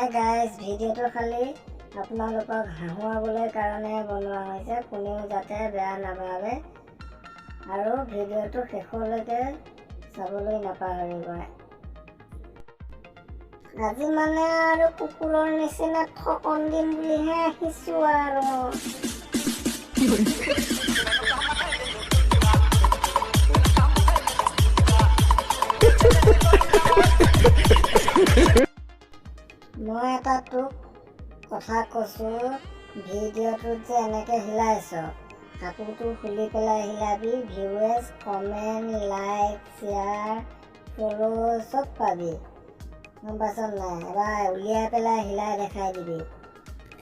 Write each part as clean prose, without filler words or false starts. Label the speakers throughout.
Speaker 1: Hi guys, ভিডিঅ'টো খালি আপোনালোকক হাঁহুৱাবলৈ কাৰণে বনোৱা হৈছে, কোনেও যাতে বেয়া নাপাবে আৰু ভিডিঅ'টো শেষলৈকে চাবলৈ নাপাহৰিব। আজি মানে আৰু কুকুৰৰ নিচিনা ঠকন দিম বুলিহে আহিছোঁ আৰু মই এটা তোক কথা কৈছোঁ, ভিডিঅ'টোত যে এনেকৈ হিলাইছ কাপোৰটো খুলি পেলাই হিলাবি, ভিউৱেজ, কমেণ্ট, লাইক, শ্বেয়াৰ, ফ'ল' চব পাবি, গম পাইছ নাই? এবাৰ উলিয়াই পেলাই হিলাই দেখাই দিবি,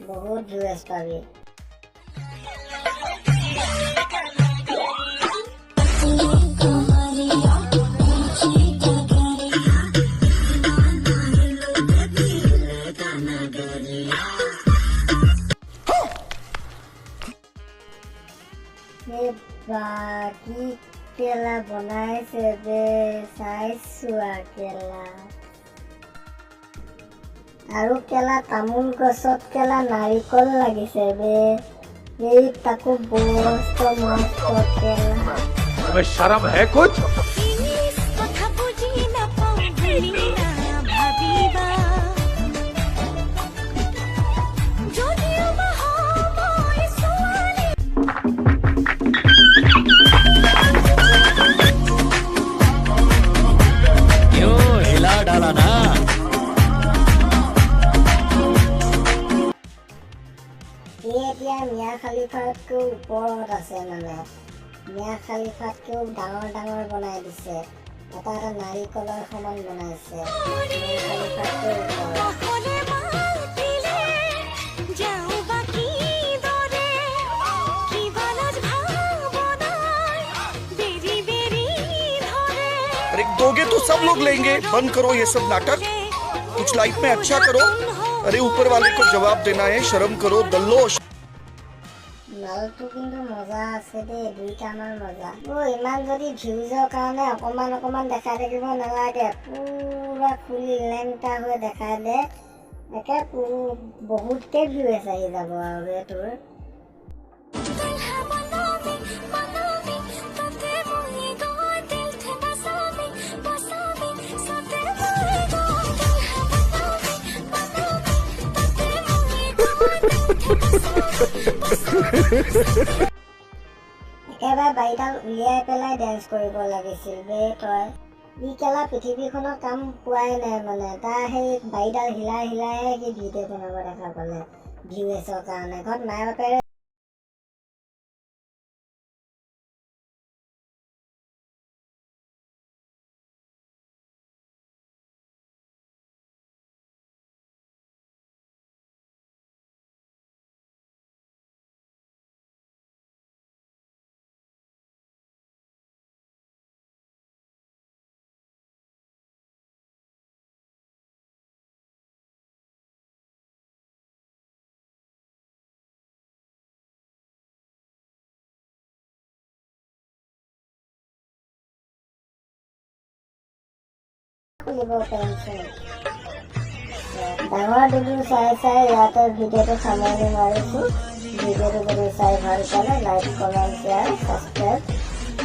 Speaker 1: বহুত ভিউৱেজ পাবি। কি কেলা বনাইছে বে, চাইছোঁ কেলা আৰু কেলা তামোল গছত কেলা নাৰিকল লাগিছে বে, এই তাকো মস্ত মস্ত কেলা।
Speaker 2: तुम्हें शर्म है कुछ?
Speaker 1: এতিয়া মিয়া খালিফাতকৈ ওপৰত আছে, মানে মিয়া খালিফাতকৈও ডাঙৰ ডাঙৰ বনাই দিছে, এটা এটা নাৰিকলৰ সমান বনাইছে, মিয়া খালিফাতকৈ ওপৰত।
Speaker 3: अरे दोगे तो सब लोग लेंगे, बंद करो ये सब नाटक, कुछ लाइफ में अच्छा करो। अरे ऊपर वाले को जवाब देना है, शर्म करो दल्लो।
Speaker 1: মালটো কিন্তু মজা আছে দেই, দুইটামান মজা। ইমান যদি ভিউজৰ কাৰণে অকণমান অকণমান দেখাই থাকিব নালাগে, পুৰা খুলি লেংটা হৈ দেখাই দে, একে বহুতকৈ ভিউজ আহি যাব আৰু এইটোৰ। একেবাৰে বাৰীডাল উলিয়াই পেলাই ডেন্স কৰিব লাগিছিল বে তই। ই কেলা পৃথিৱীখনৰ কাম পোৱাই নাই, মানে তাৰ সেই বাৰীডাল হিলাই হিলাইহে সি ভিডিঅ' বনাব দেখা পালে ভিউৱেজৰ কাৰণে। ঘৰত মায়ে বাপেৰে খুলিব পাৰিছে। ডাঙৰ ভিডিঅ' চাই ইয়াতে ভিডিঅ'টো সামৰণি মাৰিছোঁ। ভিডিঅ'টো যদি চাই ভাল পালে লাইক, কমেণ্ট, শ্বেয়াৰ, ছাবস্ক্ৰাইব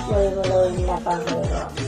Speaker 1: কৰিবলৈ নাপাহৰিব।